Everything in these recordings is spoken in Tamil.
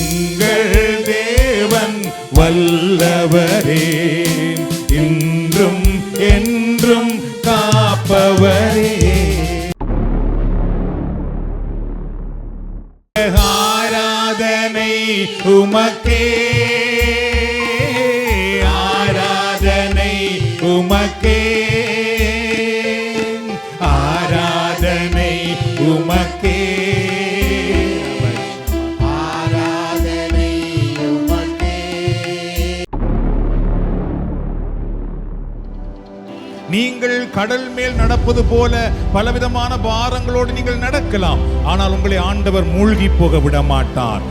எங்கள் தேவன் வல்லவரே, இன்றும் என்றும் காப்பவரே. ஆராதனை உமக்கே, ஆராதனை உமக்கே, ஆராதனை உமக்கே, ஆராதனை உமக்கே. நீங்கள் கடல் மேல் நடப்பது போல பலவிதமான பாரங்களோடு நீங்கள் நடக்கலாம். ஆனால் உங்களை ஆண்டவர் மூழ்கி போக விட மாட்டார்.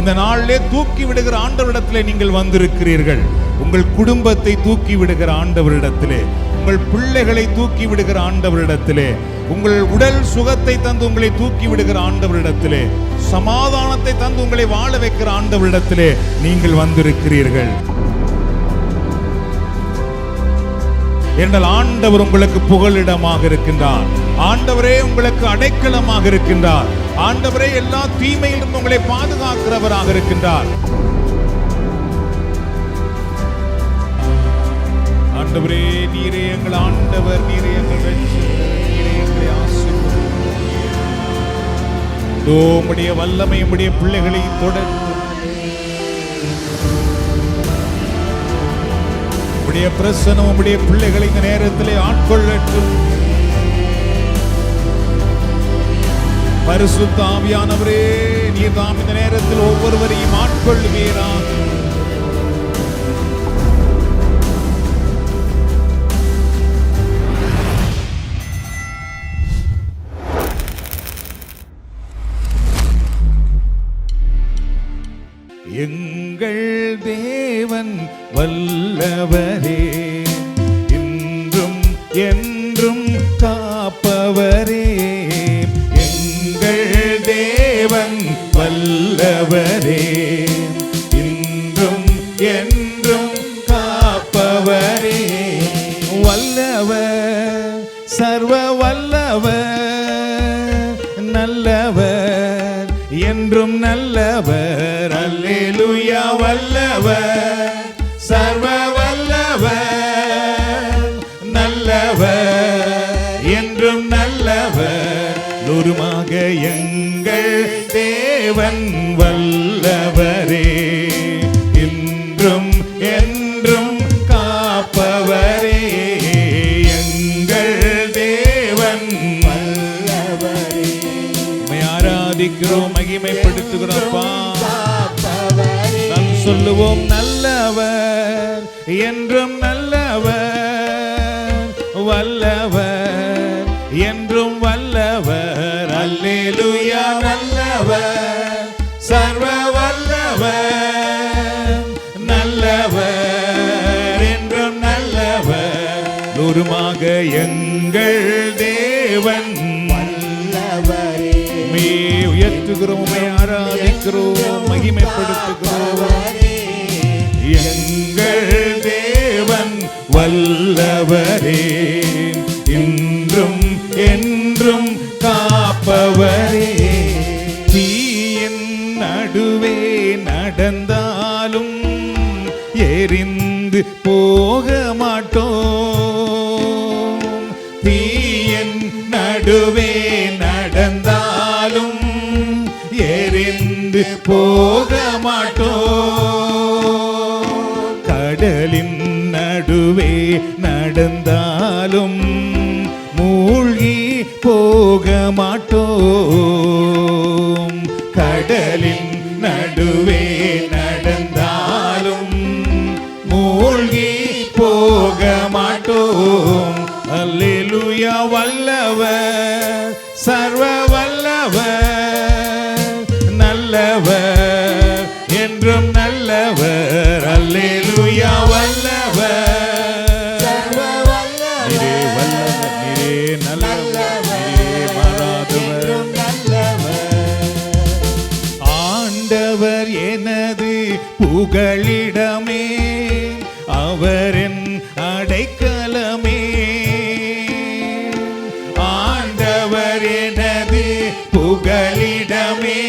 இந்த நாளிலே தூக்கி விடுகிற ஆண்டவரிடத்திலே நீங்கள் வந்திருக்கிறீர்கள். உங்கள் குடும்பத்தை தூக்கி விடுகிற ஆண்டவரிடத்திலே, உங்கள் பிள்ளைகளை தூக்கி விடுகிற ஆண்டவரிடத்திலே, உங்கள் உடல் சுகத்தை தந்து உங்களை தூக்கி விடுகிற ஆண்டவரிடத்திலே, சமாதானத்தை தந்து உங்களை வாழ வைக்கிற ஆண்டவரிடத்திலே நீங்கள் வந்திருக்கிறீர்கள். என்றால் ஆண்டவர் உங்களுக்கு புகலிடமாக இருக்கின்றார். ஆண்டவரே உங்களுக்கு அடைக்கலமாக இருக்கின்றார். ஆண்டவரே எல்லா தீமையிலிருந்து உங்களை பாதுகாக்கிறவராக இருக்கின்றார். ஆண்டவரே, நீரே எங்கள் ஆண்டவர், நீரே எங்கள் ரட்சகர், நீரே எங்களை ஆசீர்வதியும். உம்முடைய வல்லமை உம்முடைய பிள்ளைகளை தொடர்ந்து, உம்முடைய பிரசன்னம் உம்முடைய பிள்ளைகளை இந்த நேரத்திலே ஆட்கொள்ளட்டும். பரிசுத்த ஆவியானவரே, நீர் தாம் இந்த நேரத்தில் ஒவ்வொருவரையும் ஆட்கொள்ளுவீராக. எங்கள் தேவன் வல்லவரே, இன்றும் என்றும் காப்பவரே. எங்கள் தேவன் வல்லவரே, இன்றும் என்றும் காப்பவரே. வல்லவர், சர்வ வல்லவர், நல்லவர், என்றும் நல்லவர். அல்லேலூயா. வல்லவர், சர்வ வல்லவர், நல்லவர், என்றும் நல்லவர். நூறுமாக எங்கள் தேவன் வல்லவரே, இன்றும் என்றும் காப்பவரே. எங்கள் தேவன் வல்லவரே. உம்மை ஆராதிக்கிறோம், மகிமைப்படுத்துகிறோம். நாம் சொல்லுவோம், நல்லவர், என்றும் நல்லவர், வல்லவர், என்றும் வல்லவர். அல்லேலூயா. நல்லவர், சர்வ வல்லவர், நல்லவர், என்றும் நல்லவர். நூறுமாக எங்கள் தேவன் வல்லவரே. உம்மை உயர்த்துகிறோம், உம்மை ஆராதிக்கிறோம், மகிமைப்படுத்துகிறோம். எங்கள் தேவன் வல்லவரே, இன்றும் என்றும் காப்பவரே. தீயின் நடுவே நடந்தாலும் எரிந்து போக மாட்டோம். தீயின் நடுவே நடந்தாலும் எரிந்து போக மாட்டோம். கடலின் நடுவே நடந்தாலும் மூழ்கி போக மாட்டோம். கடலின் நடுவே நடந்தாலும் மூழ்கி போக மாட்டோம். அல்லேலூயா. வல்லவர், சர்வ வல்லவர், நல்லவர், என்றும் நல்லவர். அல்லேலூயா. வல்லவர், சர்வ வல்லவர், நீரே வல்லவர், நீரே நல்லவர், நீரே மாறாதவர், நல்லவர். ஆண்டவர் எனது புகழிடமே, அவரின் அடைக்கலமே. ஆண்டவர் எனது புகழிடமே, புகலிடமே,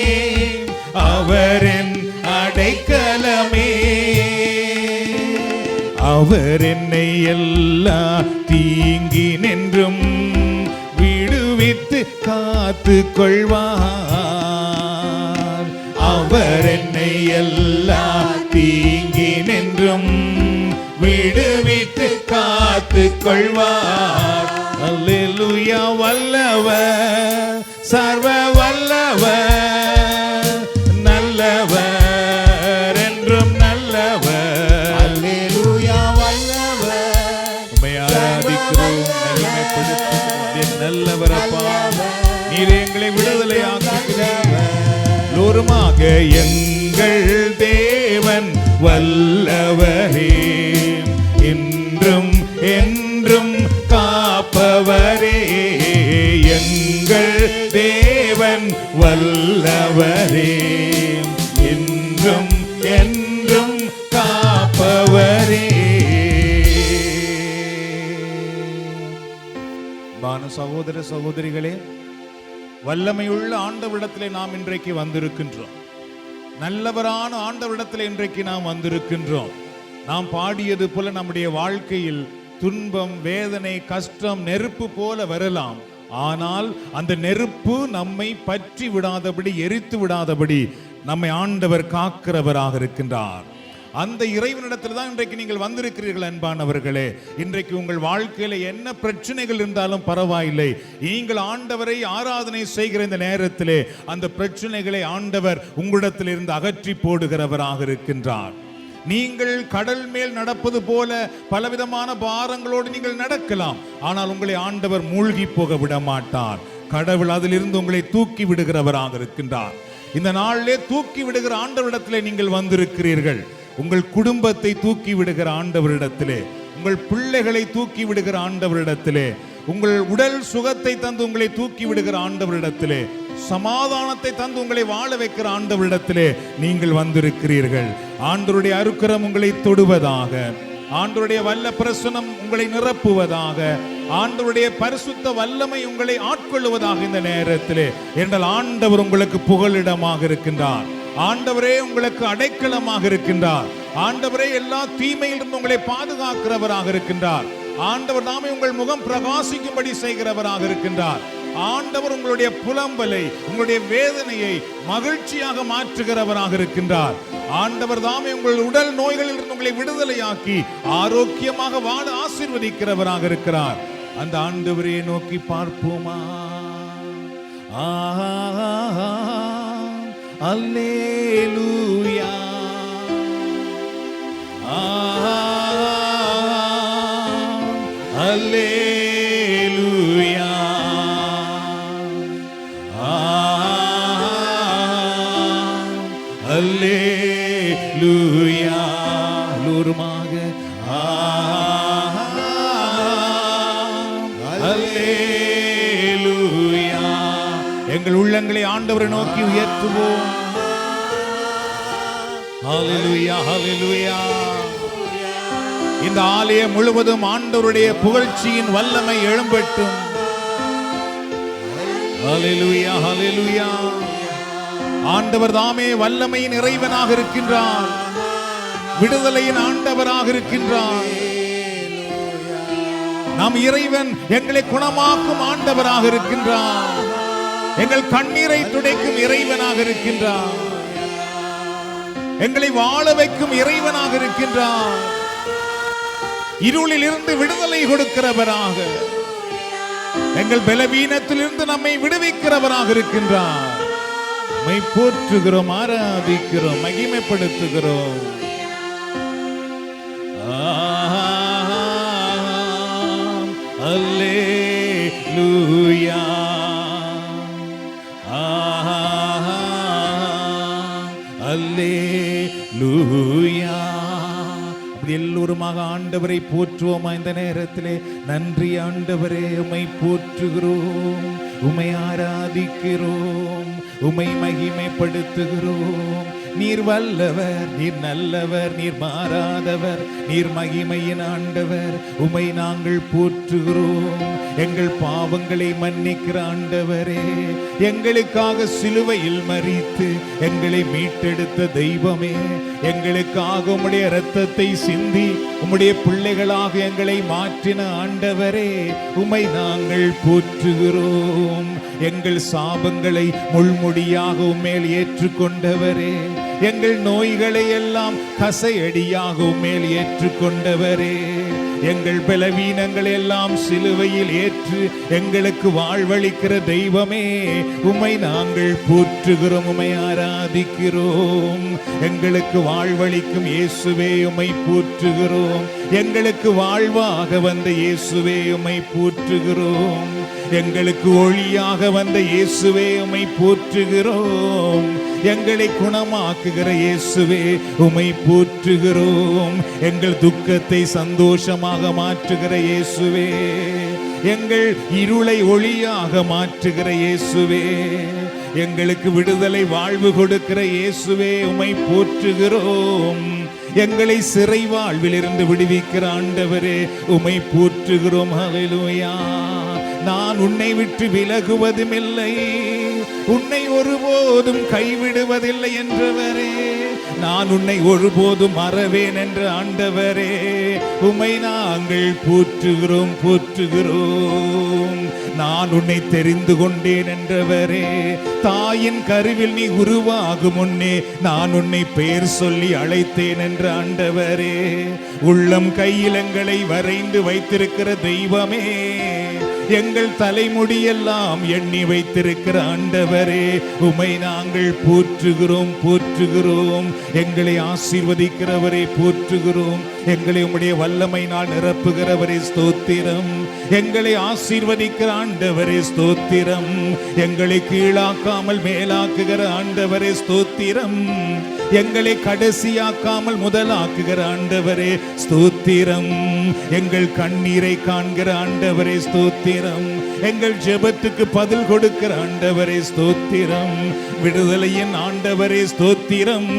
அவரின் அடைக்கலமே. அவர் என்னை எல்லா தீங்கினின்றும் விடுவித்து காத்து கொள்வார். அவர் என்னை எல்லா தீங்கினின்றும் விடுவித்து காத்து கொள்வார். அல்லேலூயா. வல்லவர், சர்வ வல்லவர், நல்லவர், என்றும் நல்லவர். அல்லேலூயா. வல்லவர், உம்மை ஆராதிக்கிறோம், மகிமைப்படுத்துகிறோம். நல்லவர் அப்பா, நீர் எங்களை விடுதலை ஆக்குகிறீர். லோருமாக எங்கள் தேவன் வல்லவரே, என்றும் என்றும் காப்பவரே. எங்கள் தேவன் வல்லவரே, என்றும் என்றும் காப்பவரே. சகோதர சகோதரிகளே, வல்லமையுள்ள ஆண்டவரிடத்திலே நாம் இன்றைக்கு வந்திருக்கின்றோம். நல்லவரான ஆண்டவரிடத்திலே இன்றைக்கு நாம் வந்திருக்கின்றோம். நாம் பாடியது போல நம்முடைய வாழ்க்கையில் துன்பம், வேதனை, கஷ்டம் நெருப்பு போல வரலாம். ஆனால் அந்த நெருப்பு நம்மை பற்றி விடாதபடி, எரித்து விடாதபடி நம்மை ஆண்டவர் காக்கிறவராக இருக்கின்றார். அந்த இறைவனிடத்தில் தான் இன்றைக்கு நீங்கள் வந்திருக்கிறீர்கள் அன்பானவர்களே. இன்றைக்கு உங்கள் வாழ்க்கையில என்ன பிரச்சனைகள் இருந்தாலும் பரவாயில்லை, நீங்கள் ஆண்டவரை ஆராதனை செய்கிற இந்த நேரத்திலே அந்த பிரச்சனைகளை ஆண்டவர் உங்களிடத்தில் இருந்து அகற்றி போடுகிறவராக இருக்கின்றார். நீங்கள் கடல் மேல் நடப்பது போல பலவிதமான பாரங்களோடு நீங்கள் நடக்கலாம், ஆனால் உங்களை ஆண்டவர் மூழ்கி போக விட மாட்டார். கடவுள் அதிலிருந்து உங்களை தூக்கி விடுகிறவராக இருக்கின்றார். இந்த நாளிலே தூக்கி விடுகிற ஆண்டவரிடத்திலே நீங்கள் வந்திருக்கிறீர்கள். உங்கள் குடும்பத்தை தூக்கி விடுகிற ஆண்டவரிடத்திலே, உங்கள் பிள்ளைகளை தூக்கி விடுகிற ஆண்டவரிடத்திலே, உங்கள் உடல் சுகத்தை தந்து உங்களை தூக்கி விடுகிற ஆண்டவரிடத்திலே, சமாதானத்தை தந்து உங்களை வாழ வைக்கிற ஆண்டவரிடத்திலே நீங்கள் வந்திருக்கிறீர்கள். ஆண்டவருடைய அருக்கரம் உங்களை தொடுவதாக, ஆண்டவருடைய வல்ல பிரசன்னம் உங்களை நிரப்புவதாக, ஆண்டவருடைய பரிசுத்த வல்லமை உங்களை ஆட்கொள்ளுவதாக இந்த நேரத்திலே. என்றால் ஆண்டவர் உங்களுக்கு புகலிடமாக இருக்கின்றார். ஆண்டவரே உங்களுக்கு அடைக்கலமாக இருக்கின்றார். ஆண்டவரே எல்லா தீமையிலிருந்து உங்களை பாதுகாக்கிறவராக இருக்கின்றார். ஆண்டவர் தாமே உங்கள் முகம் பிரகாசிக்கும்படி செய்கிறவராக இருக்கின்றார். ஆண்டவர் உங்களுடைய புலம்பலை, உங்களுடைய வேதனையை மகிழ்ச்சியாக மாற்றுகிறவராக இருக்கின்றார். ஆண்டவர் தாமே உங்கள் உடல் நோய்களிலிருந்து உங்களை விடுதலையாக்கி ஆரோக்கியமாக வாழ ஆசீர்வதிக்கிறவராக இருக்கிறார். அந்த ஆண்டவரை நோக்கி பார்ப்போமா? அல்லேலூயா, அல்லேலூயா, அல்லேலூயா. லூருமாக அல்லேலூயா. எங்கள் உள்ளங்களை ஆண்டவரை நோக்கி உயர்த்துவோம். ஹல்லேலூயா, ஹல்லேலூயா. இந்த ஆலயம் முழுவதும் ஆண்டவருடைய புகழ்ச்சியின் வல்லமை எழும்பட்டும். ஹல்லேலூயா, ஹல்லேலூயா. ஆண்டவர் தாமே வல்லமையின் இறைவனாக இருக்கின்றார், விடுதலையின் ஆண்டவராக இருக்கின்றார். நம் இறைவன் எங்களை குணமாக்கும் ஆண்டவராக இருக்கின்றார். எங்கள் கண்ணீரை துடைக்கும் இறைவனாக இருக்கின்றார். எங்களை வாழ வைக்கும் இறைவனாக இருக்கின்றார். இருளில் இருந்து விடுதலை கொடுக்கிறவராக, எங்கள் பலவீனத்திலிருந்து நம்மை விடுவிக்கிறவராக இருக்கின்றார். நம்மை போற்றுகிறோம், ஆராதிக்கிறோம், மகிமைப்படுத்துகிறோம். அல்லேலூயா, அல்லேலூயா. அப்படி எல்லோருமாக ஆண்டவரை போற்றுவோமா இந்த நேரத்திலே? நன்றி ஆண்டவரே, உம்மை போற்றுகிறோம், உம்மை ஆராதிக்கிறோம், உம்மை மகிமைப்படுத்துகிறோம். நீர் வல்லவர், நீர் நல்லவர், நீர் மாறாதவர், நீர் மகிமையின் ஆண்டவர். உமை நாங்கள் போற்றுகிறோம். எங்கள் பாவங்களை மன்னிக்கிற ஆண்டவரே, எங்களுக்காக சிலுவையில் மரித்து எங்களை மீட்டெடுத்த தெய்வமே, எங்களுக்காக உம்முடைய இரத்தத்தை சிந்தி உம்முடைய பிள்ளைகளாக எங்களை மாற்றின ஆண்டவரே, உம்மை நாங்கள் போற்றுகிறோம். எங்கள் சாபங்களை முள்முடியாக உம்மேல் ஏற்றுக்கொண்டவரே, எங்கள் நோய்களை எல்லாம் கசையடியாக உம்மேல் ஏற்றுக்கொண்டவரே, எங்கள் பலவீனங்களை எல்லாம் சிலுவையில் ஏற்று எங்களுக்கு வாழ்வளிக்கிற தெய்வமே, உம்மை நாங்கள் போற்றுகிறோம், உம்மை ஆராதிக்கிறோம். எங்களுக்கு வாழ்வளிக்கும் இயேசுவே, உம்மை போற்றுகிறோம். எங்களுக்கு வாழ்வாக வந்த இயேசுவே, உம்மை போற்றுகிறோம். எங்களுக்கு ஒளியாக வந்த இயேசுவே, உம்மை போற்றுகிறோம். எங்களை குணமாக்குகிற இயேசுவே, உம்மை போற்றுகிறோம். எங்கள் துக்கத்தை சந்தோஷமாக மாற்றுகிற இயேசுவே, எங்கள் இருளை ஒளியாக மாற்றுகிற இயேசுவே, எங்களுக்கு விடுதலை வாழ்வு கொடுக்கிற இயேசுவே, உம்மை போற்றுகிறோம். எங்களை சிறை வாழ்விலிருந்து விடுவிக்கிற ஆண்டவரே, உம்மை போற்றுகிறோம். ஹல்லேலூயா. நான் உன்னை விட்டு விலகுவதும் இல்லை, உன்னை ஒருபோதும் கைவிடுவதில்லை என்றவரே, நான் உன்னை ஒருபோதும் மறவேன் என்ற ஆண்டவரே, உம்மை நாங்கள் போற்றுகிறோம் போற்றுகிறோம். நான் உன்னை தெரிந்து கொண்டேன் என்றவரே, தாயின் கருவில் நீ உருவாகும் முன்னே நான் உன்னை பெயர் சொல்லி அழைத்தேன் என்ற ஆண்டவரே, உள்ளம் கையிலங்களை வரைந்து வைத்திருக்கிற தெய்வமே, எங்கள் தலைமுடியெல்லாம் எண்ணி வைத்திருக்கிற ஆண்டவரே, உம்மை நாங்கள் போற்றுகிறோம் போற்றுகிறோம். எங்களை ஆசீர்வதிக்கிறவரை போற்றுகிறோம். எங்களை உம்முடைய வல்லமையினால் நிரப்புகிறவரே ஸ்தோத்திரம். எங்களை ஆசீர்வதிக்கிற ஆண்டவரே ஸ்தோத்திரம். எங்களை கீழாக்காமல் மேலாக்குகிற ஆண்டவரே ஸ்தோத்திரம். எங்களை கடைசியாக்காமல் முதலாக்குகிற ஆண்டவரே ஸ்தோத்திரம். எங்கள் கண்ணீரை காண்கிற ஆண்டவரே ஸ்தோத்திரம். எங்கள் ஜெபத்துக்கு பதில் கொடுக்கிற ஆண்டவரே ஸ்தோத்திரம். விடுதலையின் ஆண்டவரே ஸ்தோத்திரம்.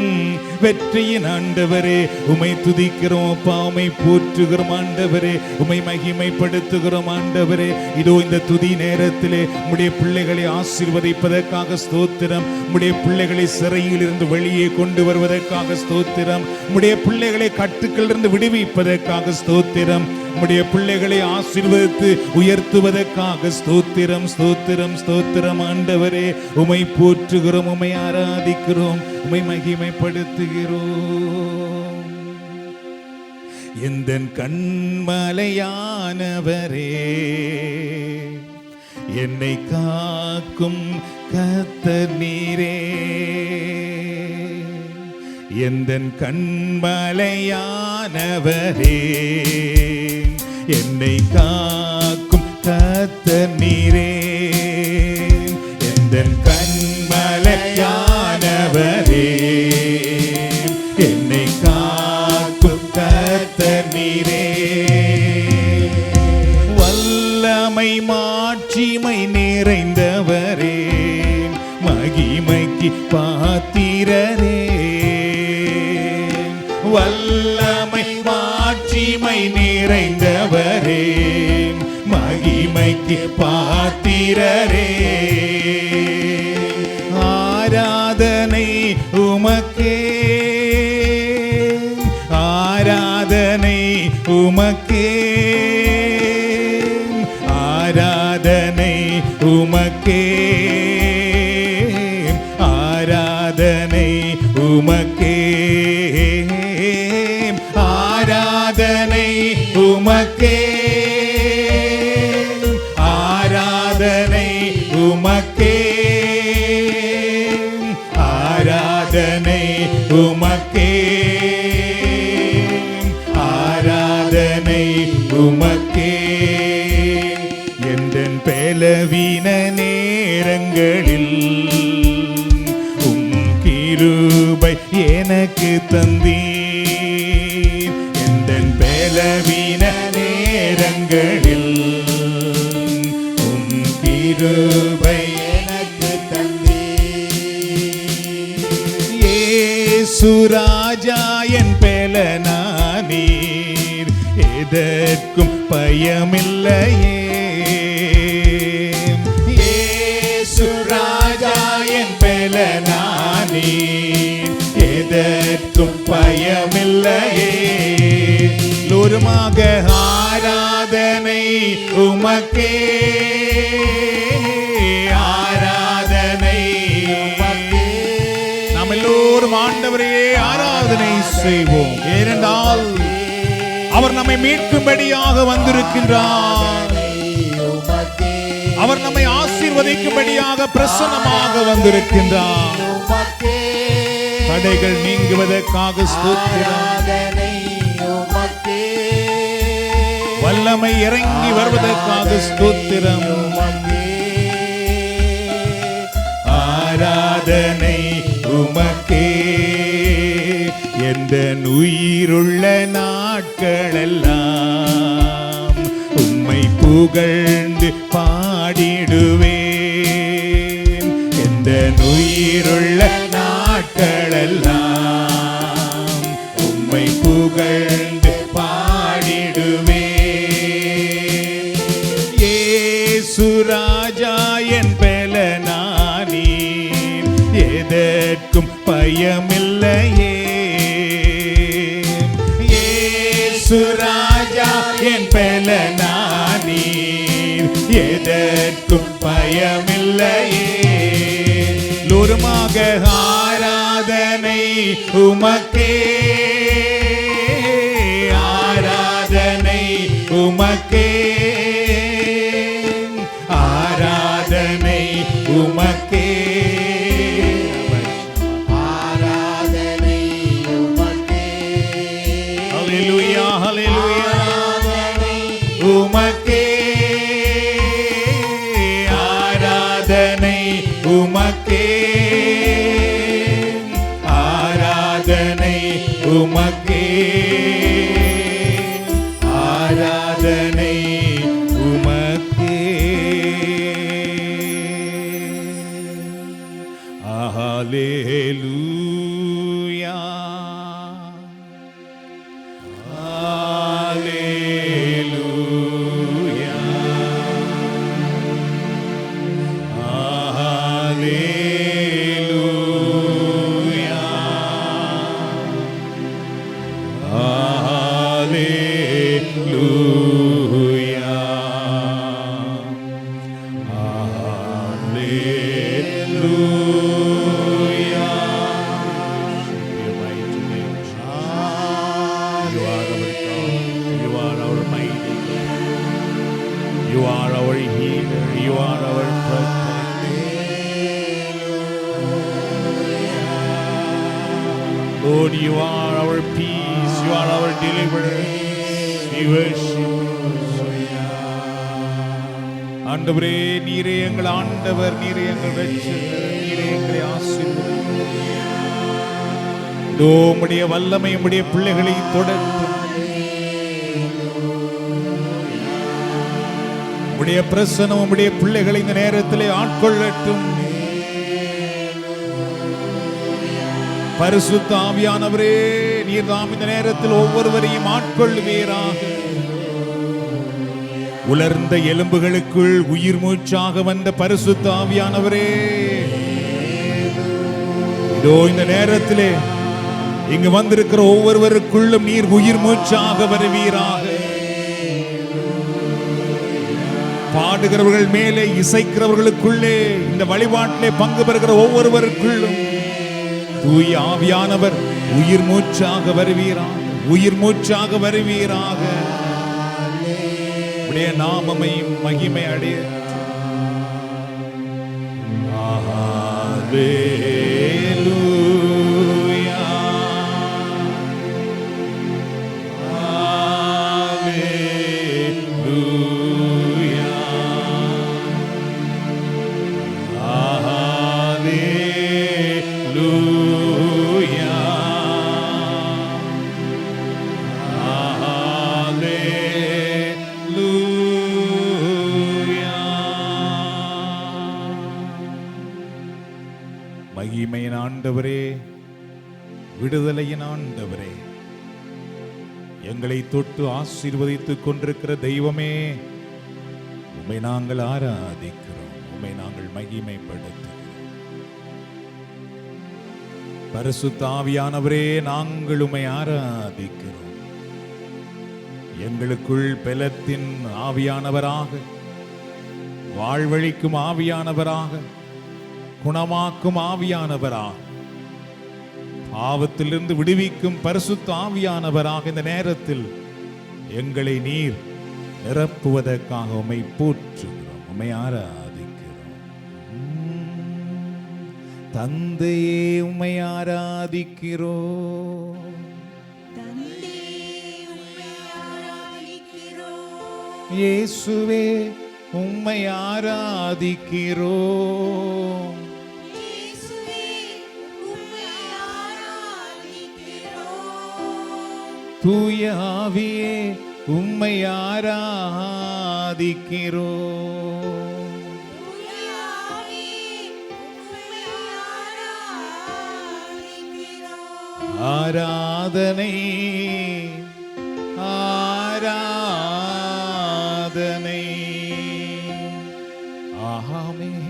வெற்றியின் ஆண்டவரே, உம்மை துதிக்கிறோம் அப்பா, உம்மை போற்றுகிறோம் ஆண்டவரே, உம்மை மகிமைப்படுத்துகிறோம் ஆண்டவரே. இதோ இந்த துதி நேரத்திலே உம்முடைய பிள்ளைகளை ஆசீர்வதிப்பதற்காக ஸ்தோத்திரம். உம்முடைய பிள்ளைகளை சிறையில் இருந்து வெளியே கொண்டு வருவதற்காக ஸ்தோத்திரம். உம்முடைய பிள்ளைகளை கட்டுக்களிலிருந்து விடுவிப்பதற்காக ஸ்தோத்திரம். உம்முடைய பிள்ளைகளை ஆசீர்வதித்து உயர்த்துவதற்காக ஸ்தோத்திரம் ஸ்தோத்திரம் ஸ்தோத்திரம் ஆண்டவரே, உம்மை போற்றுகிறோம், உம்மை ஆராதிக்கிறோம், உம்மை மகிமைப்படுத்துகிறோம். எந்தன் கண்மலையானவரே, என்னை காக்கும் கர்த்தர் நீரே. எந்தன் கண்மலையானவரே, என்னை காக்கும் கர்த்தர் நீரே. எந்தன் கண்மலையானவரே, என்னை காக்கும் கர்த்தர் நீரே. வல்லமை மாட்சிமை நிறைந்தவரே, மகிமைக்கு பாத்திரரே. வல்லமை மாட்சிமை நிறைந்தவரே, மகிமைக்கு பாத்திரரே. ஆராதனை உமக்கே, ஆராதனை உமக்கே, ஆராதனை உமக்கே, ஆராதனை உமக்கே, ஆராதனை உமக்கே, ஆராதனை உமக்கே, ஆராதனை உமக்கே, ஆராதனை உமக்கே. எந்தன் பலவீன நேரங்களில் உம் கிருபை எனக்கு தந்தீர். எந்தன் பலவீன நேரங்களில் உம் கிருபை எனக்கு தந்தீர். சுராஜா என் பேலனானீர், எதற்கும் பயமில்லையே. சுராஜா என் பேலனானீர், எதற்கும் பயமில்லையே. லோருமாக ஆராதனை உமக்கே, ஆராதனை உமக்கே. நாம் எல்லோரும் ஆண்டவரையே ஆராதனை செய்வோம். ஏனென்றால் அவர் நம்மை மீட்கும்படியாக வந்திருக்கின்றார். அவர் நம்மை ஆசீர்வதிக்கும்படியாக பிரசன்னமாக வந்திருக்கின்றார். தடைகள் நீங்குவதற்காக ஸ்தோத்திரம். வல்லமை இறங்கி வருவதற்காக ஸ்தோத்திரம். ஆராதனை உமக்கே, எந்த உயிருள்ள நாட்களெல்லாம் உம்மை புகழ்ந்து பாடிடுவேன். எந்த உயிருள்ள நாட்களெல்லாம் உம்மை புகழ்ந்து பாடிடுவேன். ஏசுராஜா என் பேலனானீர், எதற்கும் பயமில்லையே. ஏசுராஜா என் பேலனானீர், எதற்கும் பயமில்லையே. லோருமாக ஆராதனை உமக்கே, ஆராதனை உமக்கே, ஆராதனை உமக்கே, ஆராதனை உமக்கே. ஹல்லேலூயா, ஹல்லேலூயா. உமக்கே ஆராதனை, உமக்கே ஆராதனை, உமக்கே ஆராதனை, உமக்கே. ஹல்லேலூயா, ஹல்லேலூயா, ஹல்லேலூயா, ஹல்லேலூயா, ஹல்லேலூயா. Your mighty name, Jesus. You are our God. You are our mighty God. You are our healer. You are our protector. Lord, you are our peace. You are our deliverer. We worship you. ஆண்டவரே, நீரே எங்கள் ஆண்டவர், நீரே எங்கள் இரட்சகர், நீரே எங்களை ஆசீர்வதியும். இதோ உம்முடைய வல்லமை உம்முடைய பிள்ளைகளை தொடர்ந்தும், உம்முடைய பிரசன்னம் உம்முடைய பிள்ளைகளை இந்த நேரத்திலே ஆட்கொள்ளட்டும். பரிசுத்த ஆவியானவரே, நீர் தாம் இந்த நேரத்தில் ஒவ்வொருவரையும் ஆட்கொள்ளுவீராக. உலர்ந்த எலும்புகளுக்குள் உயிர் மூச்சாக வந்த பரிசுத்த ஆவியானவரே, இதோ இந்த நேரத்திலே இங்கு வந்திருக்கிற ஒவ்வொருவருக்குள்ளும் நீர் உயிர் மூச்சாக வருவீராக. பாடுகிறவர்கள் மேலே, இசைக்கிறவர்களுக்குள்ளே, இந்த வழிபாட்டிலே பங்கு பெறுகிற ஒவ்வொருவருக்குள்ளும் தூய ஆவியானவர் உயிர் மூச்சாக வருவீராக, உயிர் மூச்சாக வருவீராக. உடைய நாமமையும் மகிமை அடைய. ஹல்லேலூயா, ஹல்லேலூயா, ஹல்லேலூயா, மகிமையின் ஆண்டவரே, விடுதலையின் ஆண்டவரே, எங்களை தொட்டு ஆசீர்வதித்துக் கொண்டிருக்கிற தெய்வமே, உம்மை நாங்கள் ஆராதிக்கிறோம், உம்மை நாங்கள் மகிமைப்படுத்துகிறோம். பரிசுத்த ஆவியானவரே, நாங்கள் உம்மை ஆராதிக்கிறோம். எங்களுக்குள் பெலத்தின் ஆவியானவராக, வாழ்வழிக்கும் ஆவியானவராக, குணமாக்கும் ஆவியானவராக, பாவத்திலிருந்து விடுவிக்கும் பரிசுத்த ஆவியானவராக இந்த நேரத்தில் எங்களை நீர் நிரப்புவதற்காக உம்மை போற்றுகிறோம், உம்மை ஆராதிக்கிறோம். தந்தையே, உம்மை ஆராதிக்கிறோம். இயேசுவே, உம்மை ஆராதிக்கிறோம். தூய ஆவியே, உம்மை ஆராதிக்கிறோம். ஆராதனை ஆராதனை. ஆமென்.